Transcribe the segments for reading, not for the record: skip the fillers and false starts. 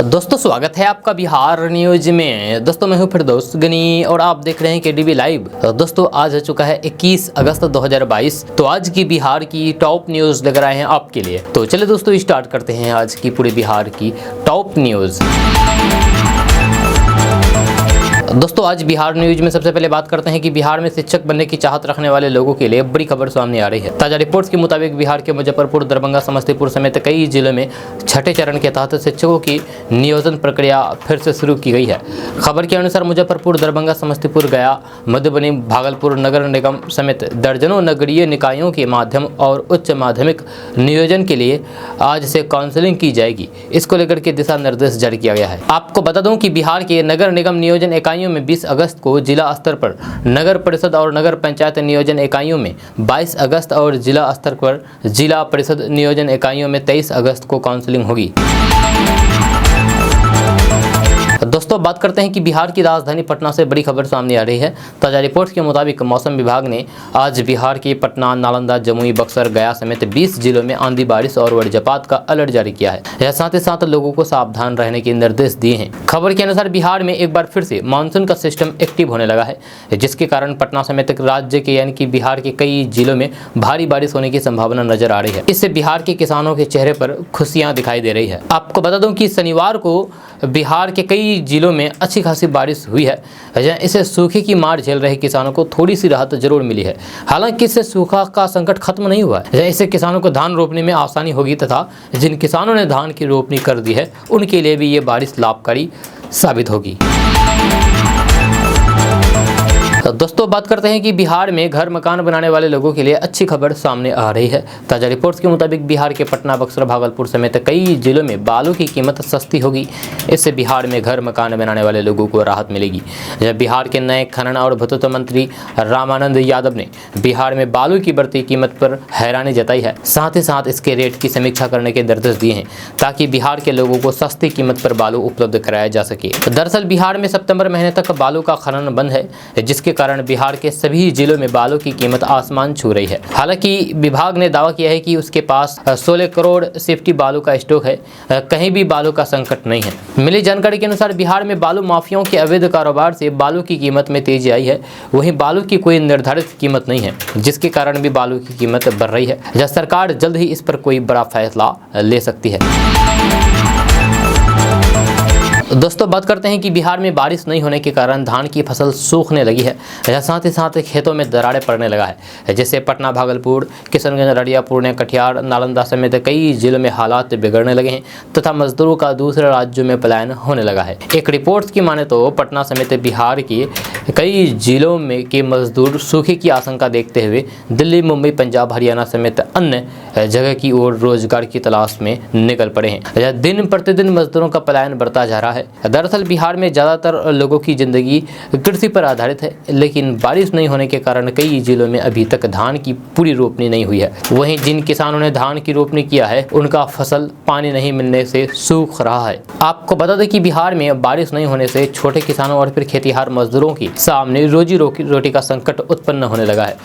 दोस्तों स्वागत है आपका बिहार न्यूज में। दोस्तों मैं हूं फिरदौस गनी और आप देख रहे हैं केडीवी लाइव। दोस्तों आज हो चुका है 21 अगस्त 2022। तो आज की बिहार की टॉप न्यूज लेकर आए हैं आपके लिए। तो चलिए दोस्तों स्टार्ट करते हैं आज की पूरे बिहार की टॉप न्यूज। दोस्तों आज बिहार न्यूज में सबसे पहले बात करते हैं कि बिहार में शिक्षक बनने की चाहत रखने वाले लोगों के लिए बड़ी खबर सामने आ रही है। ताजा रिपोर्ट्स के मुताबिक बिहार के मुजफ्फरपुर, दरभंगा, समस्तीपुर समेत कई जिलों में छठे चरण के तहत शिक्षकों की नियोजन प्रक्रिया फिर से शुरू की गई है। खबर के अनुसार मुजफ्फरपुर, दरभंगा, समस्तीपुर, गया, मधुबनी, भागलपुर नगर निगम समेत दर्जनों नगरीय निकायों के माध्यम और उच्च माध्यमिक नियोजन के लिए आज से काउंसलिंग की जाएगी। इसको लेकर के दिशा निर्देश जारी किया गया है। आपको बता दूं कि बिहार के नगर निगम नियोजन इकाइयों में 20 अगस्त को जिला स्तर पर, नगर परिषद और नगर पंचायत नियोजन इकाइयों में 22 अगस्त और जिला स्तर पर जिला परिषद नियोजन इकाइयों में 23 अगस्त को काउंसलिंग होगी। दोस्तों बात करते हैं कि बिहार की राजधानी पटना से बड़ी खबर सामने आ रही है। ताजा रिपोर्ट्स के मुताबिक मौसम विभाग ने आज बिहार के पटना, नालंदा, जमुई, बक्सर, गया समेत 20 जिलों में आंधी, बारिश और वज्रपात का अलर्ट जारी किया है। यह साथ ही साथ लोगों को सावधान रहने के निर्देश दिए हैं। खबर के अनुसार बिहार में एक बार फिर से मानसून का सिस्टम एक्टिव होने लगा है, जिसके कारण पटना समेत राज्य के यानी कि बिहार के कई जिलों में भारी बारिश होने की संभावना नजर आ रही है। इससे बिहार के किसानों के चेहरे पर खुशियां दिखाई दे रही है। आपको बता दूं कि शनिवार को बिहार के कई जिलों में अच्छी खासी बारिश हुई है। इससे सूखे की मार झेल रहे किसानों को थोड़ी सी राहत जरूर मिली है। हालांकि इससे सूखा का संकट खत्म नहीं हुआ है। इससे किसानों को धान रोपने में आसानी होगी तथा जिन किसानों ने धान की रोपनी कर दी है उनके लिए भी ये बारिश लाभकारी साबित होगी। दोस्तों बात करते हैं कि बिहार में घर मकान बनाने वाले लोगों के लिए अच्छी खबर सामने आ रही है। ताजा रिपोर्ट्स के मुताबिक बिहार के पटना, बक्सर, भागलपुर समेत कई जिलों में बालू की कीमत सस्ती होगी। इससे बिहार में घर मकान बनाने वाले लोगों को राहत मिलेगी। जब बिहार के नए खनन और भूतत्व मंत्री रामानंद यादव ने बिहार में बालू की बढ़ती कीमत पर हैरानी जताई है। साथ ही साथ इसके रेट की समीक्षा करने के निर्देश दिए हैं ताकि बिहार के लोगों को सस्ती कीमत पर बालू उपलब्ध कराया जा सके। दरअसल बिहार में सितंबर महीने तक बालू का खनन बंद है, जिसके कारण बिहार के सभी जिलों में बालू की कीमत आसमान छू रही है। हालांकि विभाग ने दावा किया है कि उसके पास 16 करोड़ सेफ्टी बालू का स्टॉक है। कहीं भी बालू का संकट नहीं है। मिली जानकारी के अनुसार बिहार में बालू माफियाओं के अवैध कारोबार से बालू की कीमत में तेजी आई है। वहीं बालू की कोई निर्धारित कीमत नहीं है, जिसके कारण भी बालू की कीमत बढ़ रही है। जब सरकार जल्द ही इस पर कोई बड़ा फैसला ले सकती है। दोस्तों बात करते हैं कि बिहार में बारिश नहीं होने के कारण धान की फसल सूखने लगी है। साथ ही साथ खेतों में दरारें पड़ने लगा है, जिससे पटना, भागलपुर, किशनगंज, अररिया, पूर्णिया, कटिहार, नालंदा समेत कई जिलों में हालात बिगड़ने लगे हैं तथा मजदूरों का दूसरे राज्यों में पलायन होने लगा है। एक रिपोर्ट की माने तो पटना समेत बिहार के कई जिलों में के मजदूर सूखे की आशंका देखते हुए दिल्ली, मुंबई, पंजाब, हरियाणा समेत अन्य जगह की ओर रोजगार की तलाश में निकल पड़े हैं। दिन प्रतिदिन मजदूरों का पलायन बढ़ता जा रहा है। दरअसल बिहार में ज़्यादातर लोगों की जिंदगी कृषि पर आधारित है, लेकिन बारिश नहीं होने के कारण कई जिलों में अभी तक धान की पूरी रोपनी नहीं हुई है। वहीं जिन किसानों ने धान की रोपनी किया है उनका फसल पानी नहीं मिलने से सूख रहा है। आपको बता दें कि बिहार में बारिश नहीं होने से छोटे किसानों और फिर खेतीहार मजदूरों के सामने रोजी रोटी का संकट उत्पन्न होने लगा है।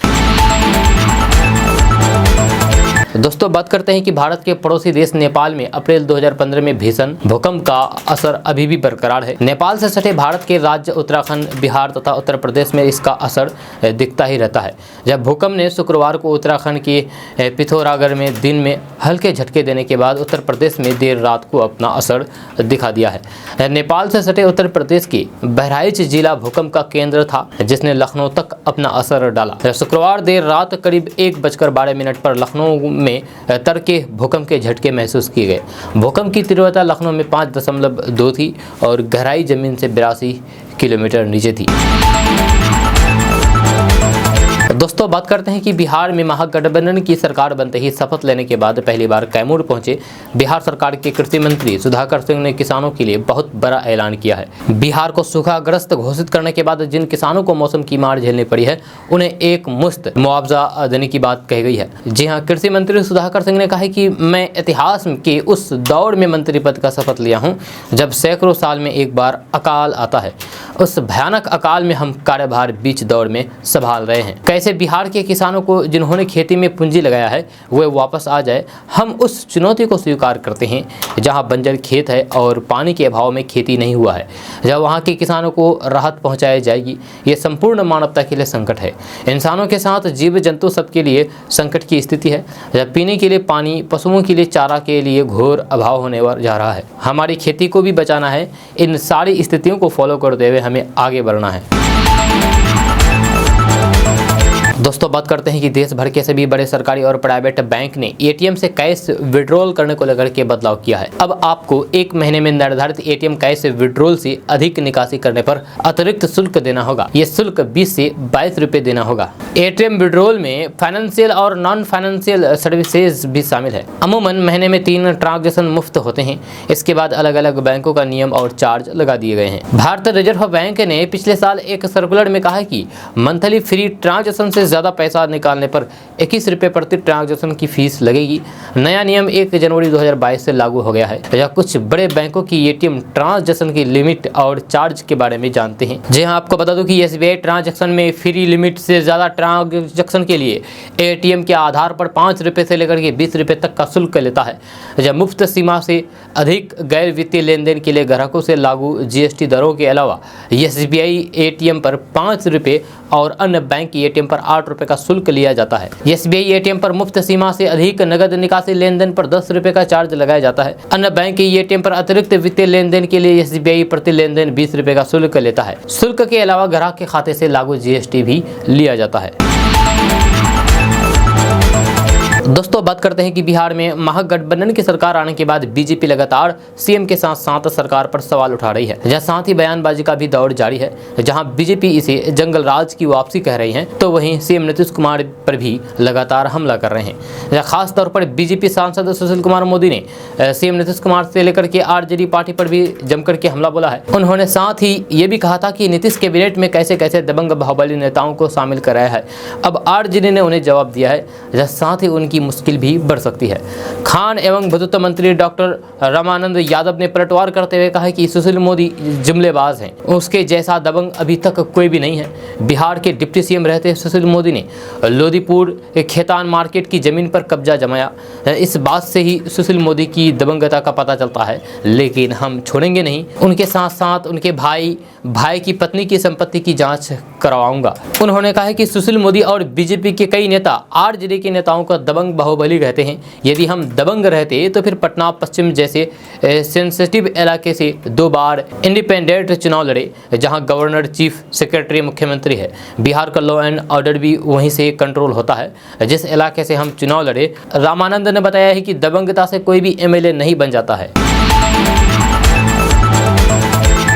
दोस्तों बात करते हैं कि भारत के पड़ोसी देश नेपाल में अप्रैल 2015 में भीषण भूकंप का असर अभी भी बरकरार है। नेपाल से सटे भारत के राज्य उत्तराखंड, बिहार तथा उत्तर प्रदेश में इसका असर दिखता ही रहता है। जब भूकंप ने शुक्रवार को उत्तराखंड के पिथौरागढ़ में दिन में हल्के झटके देने के बाद उत्तर प्रदेश में देर रात को अपना असर दिखा दिया है। नेपाल से सटे उत्तर प्रदेश के बहराइच जिला भूकंप का केंद्र था, जिसने लखनऊ तक अपना असर डाला। शुक्रवार देर रात करीब 1:12 पर लखनऊ में तड़के भूकंप के झटके महसूस किए गए। भूकंप की तीव्रता लखनऊ में 5.2 थी और गहराई जमीन से 82 किलोमीटर नीचे थी। दोस्तों बात करते हैं कि बिहार में महागठबंधन की सरकार बनते ही शपथ लेने के बाद पहली बार कैमूर पहुंचे बिहार सरकार के कृषि मंत्री सुधाकर सिंह ने किसानों के लिए बहुत बड़ा ऐलान किया है। बिहार को सूखाग्रस्त घोषित करने के बाद जिन किसानों को मौसम की मार झेलनी पड़ी है उन्हें एक मुश्त मुआवजा देने की बात कही गई है। जी हाँ, कृषि मंत्री सुधाकर सिंह ने कहा है कि मैं इतिहास के उस दौर में मंत्री पद का शपथ लिया हूँ जब सैकड़ों साल में एक बार अकाल आता है। उस भयानक अकाल में हम कार्यभार बीच दौर में संभाल रहे हैं। कैसे बिहार के किसानों को जिन्होंने खेती में पूंजी लगाया है वे वापस आ जाए, हम उस चुनौती को स्वीकार करते हैं जहां बंजर खेत है और पानी के अभाव में खेती नहीं हुआ है। जब वहां के किसानों को राहत पहुंचाई जाएगी, ये संपूर्ण मानवता के लिए संकट है। इंसानों के साथ जीव जंतु सबके लिए संकट की स्थिति है। जब पीने के लिए पानी, पशुओं के लिए चारा के लिए घोर अभाव होने जा रहा है। हमारी खेती को भी बचाना है। इन सारी स्थितियों को फॉलो करते हुए हमें आगे बढ़ना है। दोस्तों बात करते हैं कि देश भर के सभी बड़े सरकारी और प्राइवेट बैंक ने एटीएम से कैश विड्रॉल करने को लेकर के बदलाव किया है। अब आपको 1 महीने में निर्धारित एटीएम कैश विड्रॉल से अधिक निकासी करने पर अतिरिक्त शुल्क देना होगा। ये शुल्क 20 से 22 रुपए देना होगा। एटीएम विड्रॉल में फाइनेंशियल और नॉन फाइनेंशियल सर्विसेज भी शामिल है। अमूमन महीने में 3 ट्रांजेक्शन मुफ्त होते हैं। इसके बाद अलग अलग बैंकों का नियम और चार्ज लगा दिए गए हैं। भारतीय रिजर्व बैंक ने पिछले साल एक सर्कुलर में कहा कि मंथली फ्री ट्रांजेक्शन से ज़्यादा पैसा निकालने पर 21 रुपये प्रति ट्रांजेक्शन की फीस लगेगी। नया नियम 1 जनवरी 2022 से लागू हो गया है। यह कुछ बड़े बैंकों की एटीएम ट्रांजेक्शन की लिमिट और चार्ज के बारे में जानते हैं। जी हाँ, आपको बता दूं कि एसबीआई ट्रांजेक्शन में फ्री लिमिट से ज़्यादा ट्रांजेक्शन के लिए एटीएम के आधार पर 5 रुपये से लेकर के 20 रुपये तक का शुल्क लेता है। जब मुफ्त सीमा से अधिक गैर वित्तीय लेन देन के लिए ग्राहकों से लागू जीएसटी दरों के अलावा एसबीआई एटीएम पर 5 रुपये और अन्य बैंक की एटीएम पर 8 रुपये का शुल्क लिया जाता है। एसबीआई एटीएम पर मुफ्त सीमा से अधिक नगद निकासी लेन देन पर 10 रुपये का चार्ज लगाया जाता है। अन्य बैंक की एटीएम पर अतिरिक्त वित्तीय लेन देन के लिए एसबीआई प्रति लेन देन 20 रुपये का शुल्क लेता है। शुल्क के अलावा ग्राहक के खाते से लागू जीएसटी भी लिया जाता है। दोस्तों बात करते हैं कि बिहार में महागठबंधन की सरकार आने के बाद बीजेपी लगातार सीएम के साथ साथ सरकार पर सवाल उठा रही है। जहां साथ ही बयानबाजी का भी दौर जारी है। जहां बीजेपी इसे जंगल राज की वापसी कह रही है, तो वहीं सीएम नीतीश कुमार पर भी लगातार हमला कर रहे हैं। खास तौर पर बीजेपी सांसद सुशील कुमार मोदी ने सीएम नीतीश कुमार से लेकर के आरजेडी पार्टी पर भी जमकर के हमला बोला है। उन्होंने साथ ही ये भी कहा था कि नीतीश कैबिनेट में कैसे कैसे दबंग बाहुबली नेताओं को शामिल कराया है। अब आरजेडी ने उन्हें जवाब दिया है, साथ ही उनकी मुश्किल भी बढ़ सकती है। खान एवं भूतत्व मंत्री डॉक्टर रामानंद यादव ने पलटवार करते हुए कहा कि सुशील मोदी जुमलेबाज हैं, उसके जैसा दबंग अभी तक कोई भी नहीं है। बिहार के डिप्टी सीएम रहते सुशील मोदी ने लोदीपुर खेतान मार्केट की जमीन पर कब्जा जमाया। इस बात से ही सुशील मोदी की दबंगता का पता चलता है। लेकिन हम छोड़ेंगे नहीं, उनके साथ साथ उनके भाई की पत्नी की संपत्ति की जांच करवाऊंगा। उन्होंने कहा कि सुशील मोदी और बीजेपी के कई नेता आरजेडी के नेताओं को दबंग बाहुबली कहते हैं। यदि हम दबंग रहते तो फिर पटना पश्चिम जैसे सेंसिटिव इलाके से 2 बार इंडिपेंडेंट चुनाव लड़े, जहां गवर्नर, चीफ सेक्रेटरी, मुख्यमंत्री है। बिहार का लॉ एंड ऑर्डर भी वहीं से कंट्रोल होता है जिस इलाके से हम चुनाव लड़े। रामानंद ने बताया है कि दबंगता से कोई भी एमएलए नहीं बन जाता है।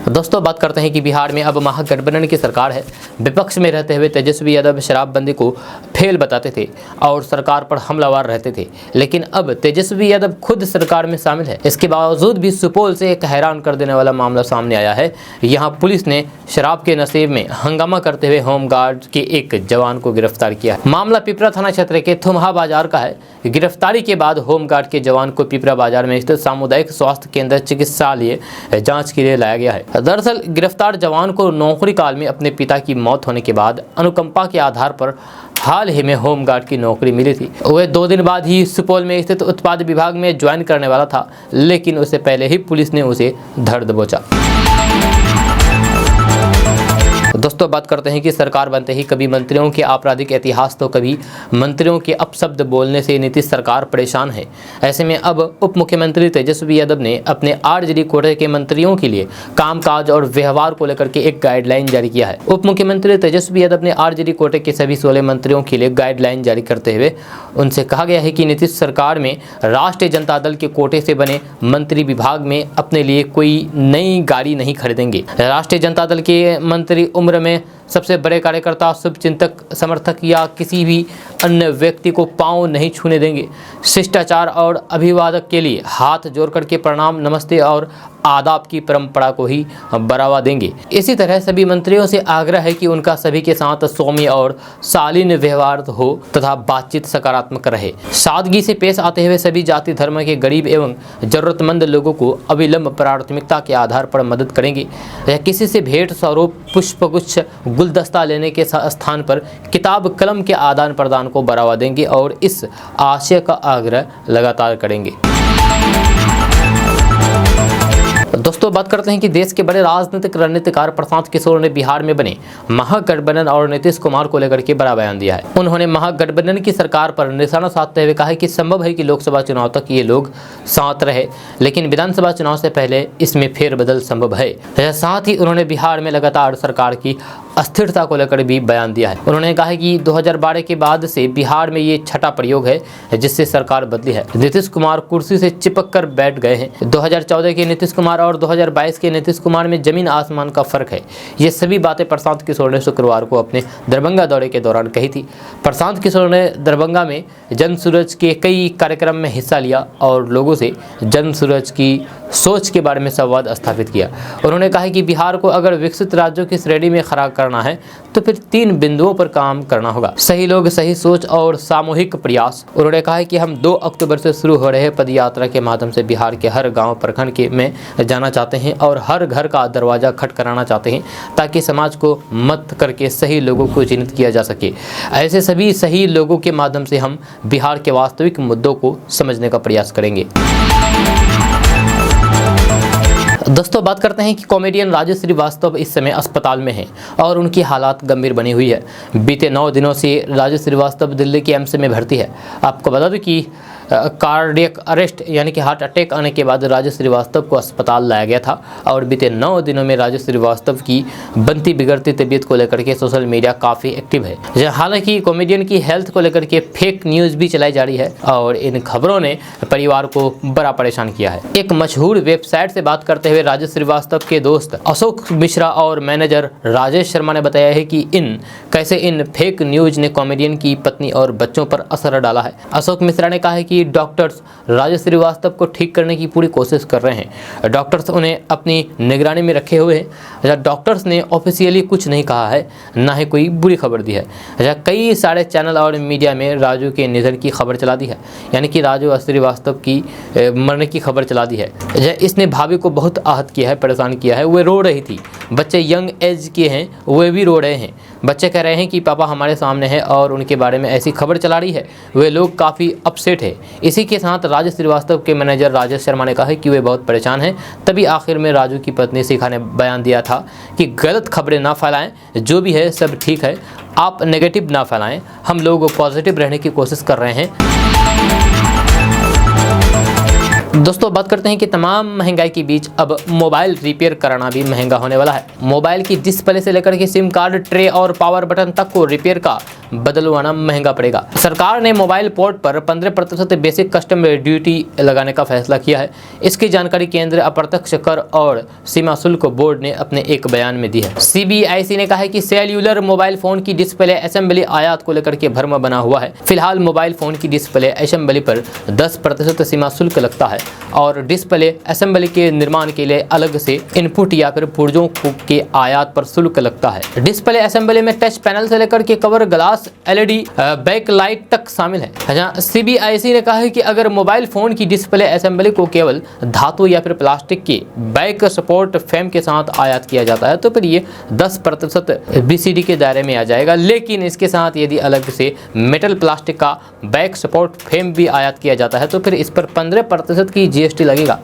दोस्तों बात करते हैं कि बिहार में अब महागठबंधन की सरकार है। विपक्ष में रहते हुए तेजस्वी यादव शराबबंदी को फेल बताते थे और सरकार पर हमलावर रहते थे, लेकिन अब तेजस्वी यादव खुद सरकार में शामिल है। इसके बावजूद भी सुपौल से एक हैरान कर देने वाला मामला सामने आया है। यहाँ पुलिस ने शराब के नशे में हंगामा करते हुए होमगार्ड के एक जवान को गिरफ्तार किया है। मामला पिपरा थाना क्षेत्र के थुमहा बाजार का है। गिरफ्तारी के बाद होमगार्ड के जवान को पिपरा बाजार में स्थित सामुदायिक स्वास्थ्य केंद्र चिकित्सालय जांच के लिए लाया गया है। दरअसल गिरफ्तार जवान को नौकरी काल में अपने पिता की मौत होने के बाद अनुकंपा के आधार पर हाल ही में होमगार्ड की नौकरी मिली थी। वह 2 दिन बाद ही सुपौल में स्थित उत्पाद विभाग में ज्वाइन करने वाला था, लेकिन उससे पहले ही पुलिस ने उसे धर दबोचा। दोस्तों बात करते हैं कि सरकार बनते ही कभी मंत्रियों के आपराधिक इतिहास तो कभी मंत्रियों के अपशब्द बोलने से नीतीश सरकार परेशान है। ऐसे में अब उप मुख्यमंत्री तेजस्वी यादव ने अपने आरजेडी कोटे के मंत्रियों के लिए कामकाज और व्यवहार को लेकर के एक गाइडलाइन जारी किया है। उप मुख्यमंत्री तेजस्वी यादव ने आरजेडी कोटे के सभी 16 मंत्रियों के लिए गाइडलाइन जारी करते हुए उनसे कहा गया है कि नीतीश सरकार में राष्ट्रीय जनता दल के कोटे से बने मंत्री विभाग में अपने लिए कोई नई गाड़ी नहीं खरीदेंगे। राष्ट्रीय जनता दल के मंत्री उम्र में सबसे बड़े कार्यकर्ता, शुभचिंतक, समर्थक या किसी भी अन्य व्यक्ति को पांव नहीं छूने देंगे। शिष्टाचार और अभिवादक के लिए हाथ जोड़ करके प्रणाम, नमस्ते और आदाब की परंपरा को ही बढ़ावा देंगे। इसी तरह सभी मंत्रियों से आग्रह है कि उनका सभी के साथ सौम्य और शालीन व्यवहार हो तथा बातचीत सकारात्मक रहे। सादगी से पेश आते हुए सभी जाति धर्म के गरीब एवं जरूरतमंद लोगों को अविलंब प्राथमिकता के आधार पर मदद करेंगे। यह किसी से भेंट स्वरूप, पुष्पगुच्छ, गुलदस्ता लेने के स्थान पर किताब कलम के आदान प्रदान को बढ़ावा देंगे और इस आशय का आग्रह लगातार करेंगे। दोस्तों, बात करते हैं कि देश के बड़े राजनीतिक रणनीतिकार प्रशांत किशोर ने बिहार में बने महागठबंधन और नीतीश कुमार को लेकर के बड़ा बयान दिया है। उन्होंने महागठबंधन की सरकार पर निशाना साधते हुए कहा है कि संभव है कि लोकसभा चुनाव तक ये लोग साथ रहे, लेकिन विधानसभा चुनाव से पहले इसमें फेरबदल संभव है। साथ ही उन्होंने बिहार में लगातार सरकार की अस्थिरता को लेकर भी बयान दिया है। उन्होंने कहा है कि 2012 के बाद से बिहार में ये छठा प्रयोग है जिससे सरकार बदली है। नीतीश कुमार कुर्सी से चिपक कर बैठ गए हैं। 2014 के नीतीश कुमार और 2022 के नीतीश कुमार में जमीन आसमान का फर्क है। ये सभी बातें प्रशांत किशोर ने शुक्रवार को अपने दरभंगा दौरे के दौरान कही थी। प्रशांत किशोर ने दरभंगा में जन सूरज के कई कार्यक्रम में हिस्सा लिया और लोगों से जन सूरज की सोच के बारे में संवाद स्थापित किया। उन्होंने कहा कि बिहार को अगर विकसित राज्यों की श्रेणी में खड़ा करना है तो फिर 3 बिंदुओं पर काम करना होगा: सही लोग, सही सोच और सामूहिक प्रयास। उन्होंने कहा कि हम 2 अक्टूबर से शुरू हो रहे पद यात्रा के माध्यम से बिहार के हर गांव प्रखंड में जाना चाहते हैं और हर घर का दरवाजा खटखटाना चाहते हैं ताकि समाज को मत करके सही लोगों को चिन्हित किया जा सके। ऐसे सभी सही लोगों के माध्यम से हम बिहार के वास्तविक मुद्दों को समझने का प्रयास करेंगे। दोस्तों, बात करते हैं कि कॉमेडियन राजू श्रीवास्तव इस समय अस्पताल में हैं और उनकी हालात गंभीर बनी हुई है। बीते 9 दिनों से राजू श्रीवास्तव दिल्ली के एम्स में भर्ती है। आपको बता दूं कि कार्डियक अरेस्ट यानी कि हार्ट अटैक आने के बाद राजू श्रीवास्तव को अस्पताल लाया गया था और बीते 9 दिनों में राजू श्रीवास्तव की बनती बिगड़ती तबीयत को लेकर के सोशल मीडिया काफ़ी एक्टिव है। हालांकि कॉमेडियन की हेल्थ को लेकर के फेक न्यूज़ भी चलाई जा रही है और इन खबरों ने परिवार को बड़ा परेशान किया है। एक मशहूर वेबसाइट से बात करते हुए राजू श्रीवास्तव के दोस्त अशोक मिश्रा और मैनेजर राजेश शर्मा ने बताया है कि इन फेक न्यूज़ ने कॉमेडियन की पत्नी और बच्चों पर असर डाला है। अशोक मिश्रा ने कहा है कि डॉक्टर्स राजू श्रीवास्तव को ठीक करने की पूरी कोशिश कर रहे हैं। डॉक्टर्स उन्हें अपनी निगरानी में रखे हुए हैं। डॉक्टर्स ने ऑफिशियली कुछ नहीं कहा है, ना ही कोई बुरी खबर दी है। कई सारे चैनल और मीडिया में राजू के निधन की खबर चला दी है, यानी कि राजू श्रीवास्तव की मरने की खबर चला दी है। इसने भाभी को बहुत आहत किया है, परेशान किया है। वे रो रही थी। बच्चे यंग एज के हैं, वे भी रो रहे हैं। बच्चे कह रहे हैं कि पापा हमारे सामने हैं और उनके बारे में ऐसी खबर चला रही है। वे लोग काफ़ी अपसेट है। इसी के साथ राजू श्रीवास्तव के मैनेजर राजेश शर्मा ने कहा है कि वे बहुत परेशान हैं। तभी आखिर में राजू की पत्नी शिखा ने बयान दिया था कि गलत खबरें ना फैलाएं, जो भी है सब ठीक है, आप नेगेटिव ना फैलाएं, हम लोग पॉजिटिव रहने की कोशिश कर रहे हैं। दोस्तों, बात करते हैं कि तमाम महंगाई के बीच अब मोबाइल रिपेयर कराना भी महंगा होने वाला है। मोबाइल की डिस्प्ले से लेकर के सिम कार्ड, ट्रे और पावर बटन तक को रिपेयर का बदलवाना महंगा पड़ेगा। सरकार ने मोबाइल पोर्ट पर 15% बेसिक कस्टम ड्यूटी लगाने का फैसला किया है। इसकी जानकारी केंद्रीय अप्रत्यक्ष कर और सीमा शुल्क बोर्ड ने अपने एक बयान में दी है। CBIC ने कहा है कि सेल्यूलर मोबाइल फोन की डिस्प्ले असेंबली आयात को लेकर के भ्रम बना हुआ है। फिलहाल मोबाइल फोन की डिस्प्ले असेंबली पर 10% सीमा शुल्क लगता है और डिस्प्ले असेंबली के निर्माण के लिए अलग से इनपुट या फिर पुर्जों के आयात पर शुल्क लगता है। डिस्प्ले असेंबली में टच पैनल से लेकर के cover glass, LED, back light तक शामिल है। जहाँ CBIC ने कहा है कि अगर मोबाइल फोन की डिस्प्ले असेंबली को केवल धातु या फिर प्लास्टिक के बैक सपोर्ट फ्रेम के साथ आयात किया जाता है तो फिर ये 10% BCD के दायरे में आ जाएगा। लेकिन इसके साथ यदि अलग से मेटल प्लास्टिक का बैक सपोर्ट फ्रेम भी आयात किया जाता है तो फिर इस पर 15% की GST लगेगा।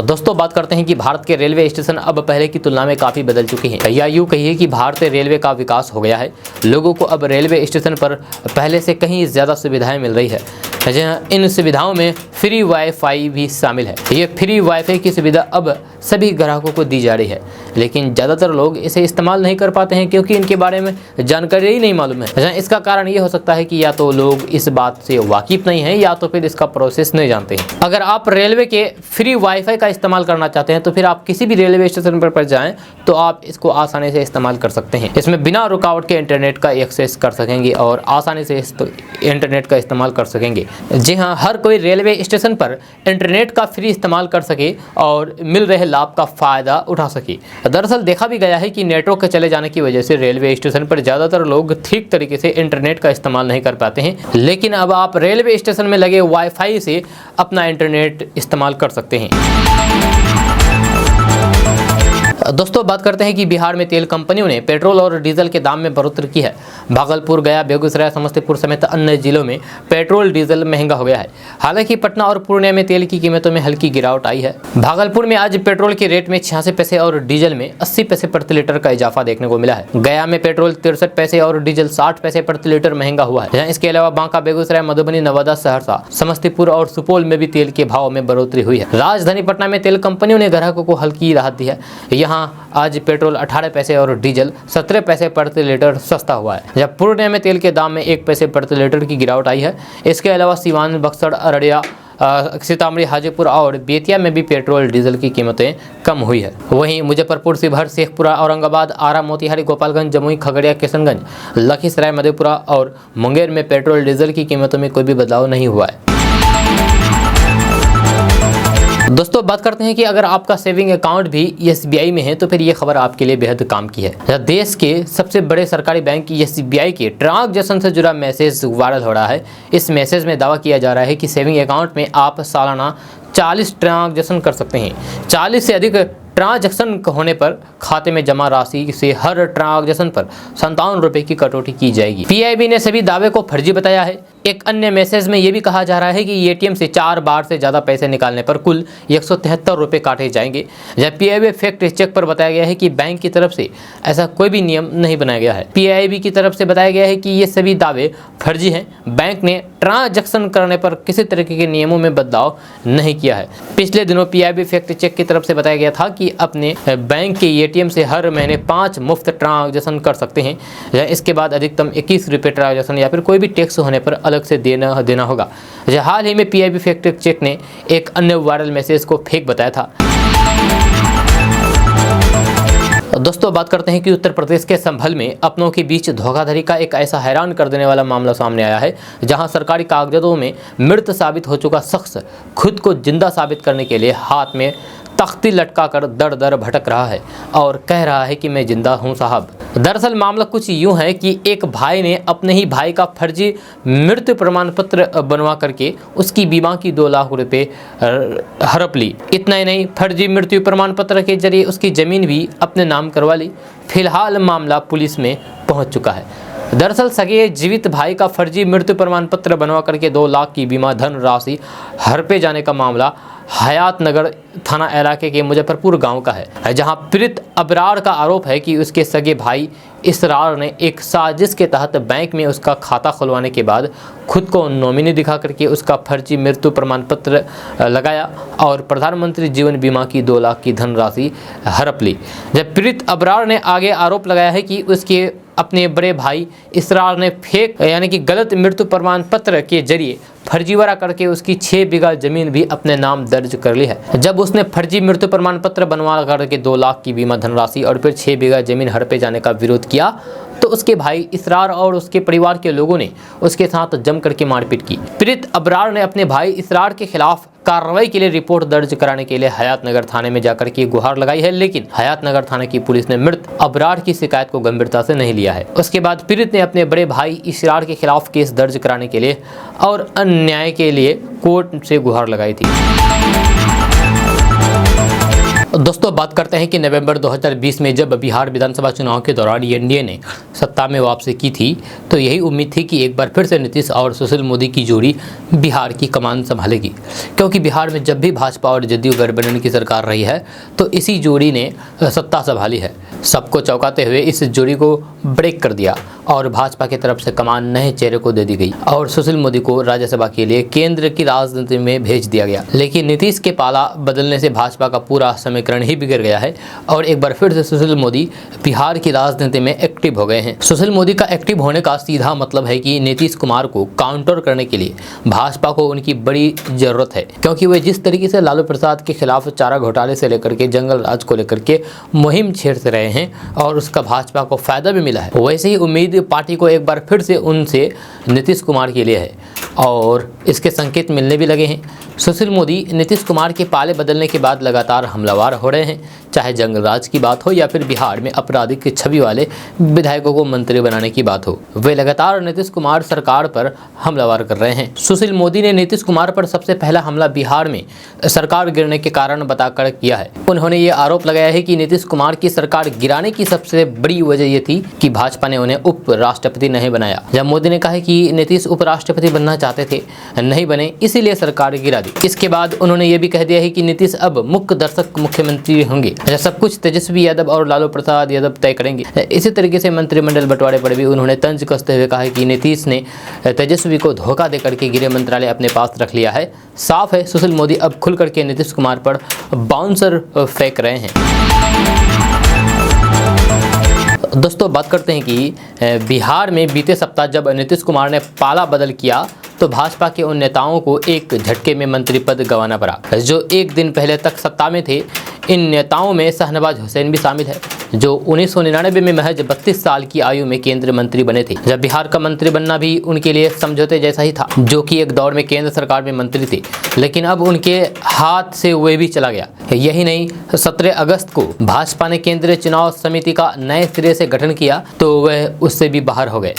दोस्तों, बात करते हैं कि भारत के रेलवे स्टेशन अब पहले की तुलना में काफ़ी बदल चुके हैं, या यूँ कहिए कि भारतीय रेलवे का विकास हो गया है। लोगों को अब रेलवे स्टेशन पर पहले से कहीं ज़्यादा सुविधाएं मिल रही है। इन सुविधाओं में फ्री वाईफाई भी शामिल है। ये फ्री वाईफाई की सुविधा अब सभी ग्राहकों को दी जा रही है, लेकिन ज़्यादातर लोग इसे इस्तेमाल नहीं कर पाते हैं क्योंकि इनके बारे में जानकारी ही नहीं मालूम है। इसका कारण ये हो सकता है कि या तो लोग इस बात से वाकिफ नहीं हैं या तो फिर इसका प्रोसेस नहीं जानते हैं। अगर आप रेलवे के फ्री वाईफाई का इस्तेमाल करना चाहते हैं तो फिर आप किसी भी रेलवे स्टेशन पर जाएं तो आप इसको आसानी से इस्तेमाल कर सकते हैं। इसमें बिना रुकावट के इंटरनेट का एक्सेस कर सकेंगे और आसानी से इंटरनेट का इस्तेमाल कर सकेंगे। जी हाँ, हर कोई रेलवे स्टेशन पर इंटरनेट का फ्री इस्तेमाल कर सके और मिल रहे लाभ का फ़ायदा उठा सके। दरअसल देखा भी गया है कि नेटवर्क के चले जाने की वजह से रेलवे स्टेशन पर ज़्यादातर लोग ठीक तरीके से इंटरनेट का इस्तेमाल नहीं कर पाते हैं, लेकिन अब आप रेलवे स्टेशन में लगे वाईफाई से अपना इंटरनेट इस्तेमाल कर सकते हैं। दोस्तों बात करते हैं कि बिहार में तेल कंपनियों ने पेट्रोल और डीजल के दाम में बढ़ोतरी की है। भागलपुर, गया, बेगूसराय, समस्तीपुर समेत अन्य जिलों में पेट्रोल डीजल महंगा हो गया है। हालांकि पटना और पूर्णिया में तेल की कीमतों में हल्की गिरावट आई है। भागलपुर में आज पेट्रोल के रेट में 86 पैसे और डीजल में 80 पैसे प्रति लीटर का इजाफा देखने को मिला है। गया में पेट्रोल 63 पैसे और डीजल 60 पैसे प्रति लीटर महंगा हुआ है। इसके अलावा बांका, बेगूसराय, मधुबनी, नवादा, सहरसा, समस्तीपुर और सुपौल में भी तेल के भाव में बढ़ोतरी हुई है। राजधानी पटना में तेल कंपनियों ने ग्राहकों को हल्की राहत दी है। यहाँ आज पेट्रोल 18 पैसे और डीजल 17 पैसे प्रति लीटर सस्ता हुआ है, जब पूर्णिया में तेल के दाम में 1 पैसे प्रति लीटर की गिरावट आई है। इसके अलावा सीवान, बक्सर, अररिया, सीतामढ़ी, हाजीपुर और बेतिया में भी पेट्रोल डीजल की कीमतें कम हुई है। वहीं मुजफ्फरपुर, शिवहर, शेखपुरा, औरंगाबाद, आरा, मोतिहारी, गोपालगंज, जमुई, खगड़िया, किशनगंज, लखीसराय, मधेपुरा और मुंगेर में पेट्रोल डीजल की कीमतों में कोई भी बदलाव नहीं हुआ है। दोस्तों बात करते हैं कि अगर आपका सेविंग अकाउंट भी SBI में है तो फिर ये खबर आपके लिए बेहद काम की है। देश के सबसे बड़े सरकारी बैंक SBI के ट्रांजैक्शन से जुड़ा मैसेज वायरल हो रहा है। इस मैसेज में दावा किया जा रहा है कि सेविंग अकाउंट में आप सालाना 40 ट्रांजैक्शन कर सकते हैं। 40 से अधिक ट्रांजैक्शन होने पर खाते में जमा राशि से हर ट्रांजैक्शन पर 57 रुपये की कटौती की जाएगी। PIB ने सभी दावे को फर्जी बताया है। एक अन्य मैसेज में ये भी कहा जा रहा है कि ATM से 4 बार से ज़्यादा पैसे निकालने पर कुल 173 रुपये काटे जाएंगे। जब PIB फैक्ट चेक पर बताया गया है कि बैंक की तरफ से ऐसा कोई भी नियम नहीं बनाया गया है। PIB की तरफ से बताया गया है कि ये सभी दावे फर्जी हैं। बैंक ने ट्रांजैक्शन करने पर किसी तरीके के नियमों में बदलाव नहीं किया है। पिछले दिनों PIB फैक्ट चेक की तरफ से बताया गया था कि अपने बैंक के ATM से हर महीने 5 मुफ्त ट्रांजैक्शन कर सकते हैं। इसके बाद अधिकतम 21 रुपये ट्रांजैक्शन या फिर कोई भी टैक्स होने पर अलग से देना होगा। हाल ही में PIB फैक्ट चेक ने एक अन्य वायरल मैसेज को फेक बताया था। दोस्तों बात करते हैं कि उत्तर प्रदेश के संभल में अपनों के बीच धोखाधड़ी का एक ऐसा हैरान कर देने वाला मामला सामने आया है, जहां सरकारी कागजातों में मृत साबित हो चुका शख्स खुद को जिंदा साबित करने के लिए हाथ में तख्ती लटकाकर दर दर भटक रहा है और कह रहा है कि मैं जिंदा हूं साहब। दरअसल मामला कुछ यूं है कि एक भाई ने अपने ही भाई का फर्जी मृत्यु प्रमाण पत्र बनवा करके उसकी बीमा की 2 लाख रुपए हड़प ली। इतना ही नहीं, फर्जी मृत्यु प्रमाण पत्र के जरिए उसकी ज़मीन भी अपने नाम करवा ली। फिलहाल मामला पुलिस में पहुंच चुका है। दरअसल सगे जीवित भाई का फर्जी मृत्यु प्रमाण पत्र बनवा करके 2 लाख की बीमा धन राशि हड़पे जाने का मामला हयात नगर थाना इलाके के मुजफ्फरपुर गांव का है, जहां पीड़ित अबरार का आरोप है कि उसके सगे भाई इसरार ने एक साजिश के तहत बैंक में उसका खाता खुलवाने के बाद खुद को नॉमिनी दिखा करके उसका फर्जी मृत्यु प्रमाण पत्र लगाया और प्रधानमंत्री जीवन बीमा की 2 लाख की धनराशि हड़प ली। जब पीड़ित अबरार ने आगे आरोप लगाया है कि उसके अपने बड़े भाई इसरार ने फेक यानी कि गलत मृत्यु प्रमाण पत्र के जरिए फर्जीवाड़ा करके उसकी 6 बीघा जमीन भी अपने नाम दर्ज कर ली है। जब उसने फर्जी मृत्यु प्रमाण पत्र बनवा करके 2 लाख की बीमा धनराशि और फिर 6 बीघा जमीन हड़पे जाने का विरोध किया तो उसके भाई इसरार और उसके परिवार के लोगों ने उसके साथ जम करके मारपीट की। पीड़ित अबरार ने अपने भाई इसरार के खिलाफ कार्रवाई के लिए रिपोर्ट दर्ज कराने के लिए हयात नगर थाने में जाकर के गुहार लगाई है, लेकिन हयात नगर थाने की पुलिस ने मृत अबरार की शिकायत को गंभीरता से नहीं लिया है। उसके बाद पीड़ित ने अपने बड़े भाई इसरार के खिलाफ केस दर्ज कराने के लिए और अन्याय के लिए कोर्ट से गुहार लगाई थी। दोस्तों बात करते हैं कि नवंबर 2020 में जब बिहार विधानसभा चुनाव के दौरान एनडीए ने सत्ता में वापसी की थी तो यही उम्मीद थी कि एक बार फिर से नीतीश और सुशील मोदी की जोड़ी बिहार की कमान संभालेगी, क्योंकि बिहार में जब भी भाजपा और जदयू गठबंधन की सरकार रही है तो इसी जोड़ी ने सत्ता संभाली है। सबको चौंकाते हुए इस जोड़ी को ब्रेक कर दिया और भाजपा की तरफ से कमान नए चेहरे को दे दी गई और सुशील मोदी को राज्यसभा के लिए केंद्र की राजनीति में भेज दिया गया। लेकिन नीतीश के पाला बदलने से भाजपा का पूरा समीकरण समीकरण ही बिगड़ गया है और एक बार फिर से सुशील मोदी बिहार की राजनीति में एक्टिव हो गए हैं। सुशील मोदी का एक्टिव होने का सीधा मतलब है कि नीतीश कुमार को काउंटर करने के लिए भाजपा को उनकी बड़ी जरूरत है, क्योंकि वे जिस तरीके से लालू प्रसाद के खिलाफ चारा घोटाले से लेकर के जंगल राज को लेकर के मुहिम छेड़ते रहे हैं और उसका भाजपा को फायदा भी मिला है, वैसे ही उम्मीद पार्टी को एक बार फिर से उनसे नीतीश कुमार के लिए है और इसके संकेत मिलने भी लगे हैं। सुशील मोदी नीतीश कुमार के पाले बदलने के बाद लगातार हमलावर हो रहे हैं, चाहे जंगल राज की बात हो या फिर बिहार में आपराधिक छवि वाले विधायकों को मंत्री बनाने की बात हो, वे लगातार नीतीश कुमार सरकार पर हमलावर कर रहे हैं। सुशील मोदी ने नीतीश कुमार पर सबसे पहला हमला बिहार में सरकार गिरने के कारण बताकर किया है। उन्होंने ये आरोप लगाया है कि नीतीश कुमार की सरकार गिराने की सबसे बड़ी वजह ये थी कि भाजपा ने उन्हें उपराष्ट्रपति नहीं बनाया। जब मोदी ने कहा कि नीतीश उपराष्ट्रपति बनना चाहते थे, नहीं बने, इसीलिए सरकार गिरा दी। इसके बाद उन्होंने ये भी कह दिया है कि नीतीश अब मुख्य दर्शक मुख्यमंत्री होंगे, सब कुछ तेजस्वी यादव और लालू प्रसाद यादव तय करेंगे। इसी तरीके से मंत्रिमंडल बंटवारे पर भी उन्होंने तंज कसते हुए कहा कि नीतीश ने तेजस्वी को धोखा देकर के गृह मंत्रालय अपने पास रख लिया है। साफ है, सुशील मोदी अब खुल करके नीतीश कुमार पर बाउंसर फेंक रहे हैं। दोस्तों, बात करते हैं कि बिहार में बीते सप्ताह जब नीतीश कुमार ने पाला बदल किया तो भाजपा के उन नेताओं को एक झटके में मंत्री पद गंवाना पड़ा जो एक दिन पहले तक सत्ता में थे। इन नेताओं में शाहनवाज हुसैन भी शामिल है, जो 1999 में महज 32 साल की आयु में केंद्रीय मंत्री बने थे। जब बिहार का मंत्री बनना भी उनके लिए समझौते जैसा ही था, जो कि एक दौर में केंद्र सरकार में मंत्री थे, लेकिन अब उनके हाथ से वे भी चला गया। यही नहीं, 17 अगस्त को भाजपा ने केंद्रीय चुनाव समिति का नए सिरे से गठन किया तो वह उससे भी बाहर हो गए।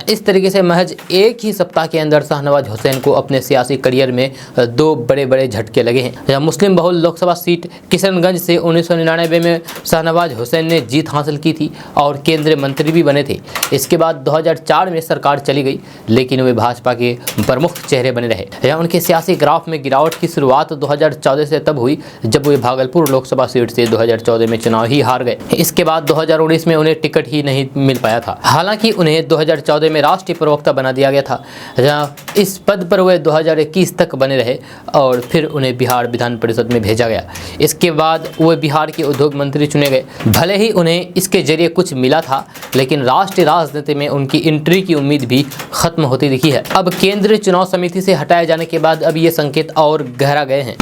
इस तरीके से महज एक ही सप्ताह के अंदर शाहनवाज हुसैन को अपने सियासी करियर में दो बड़े बड़े झटके लगे हैं। मुस्लिम बहुल लोकसभा सीट किशनगंज से 1999 में शाहनवाज हुसैन ने जीत हासिल की थी और केंद्रीय मंत्री भी बने थे। इसके बाद 2004 में सरकार चली गई, लेकिन वे भाजपा के प्रमुख चेहरे बने रहे। उनके सियासी ग्राफ में गिरावट की शुरुआत 2014 से तब हुई जब वे भागलपुर लोकसभा सीट से 2014 में चुनाव ही हार गए। इसके बाद 2019 में उन्हें टिकट ही नहीं मिल पाया था। हालांकि उन्हें 2014 में राष्ट्रीय प्रवक्ता बना दिया गया था, जहां इस पद पर वे 2021 तक बने रहे और फिर उन्हें बिहार विधान परिषद में भेजा गया। इसके बाद वे बिहार के उद्योग मंत्री चुने गए। भले ही उन्हें इसके जरिए कुछ मिला था, लेकिन राष्ट्रीय राजनीति में उनकी एंट्री की उम्मीद भी खत्म होती दिखी है। अब केंद्रीय चुनाव समिति से हटाए जाने के बाद अब ये संकेत और गहरा गए हैं।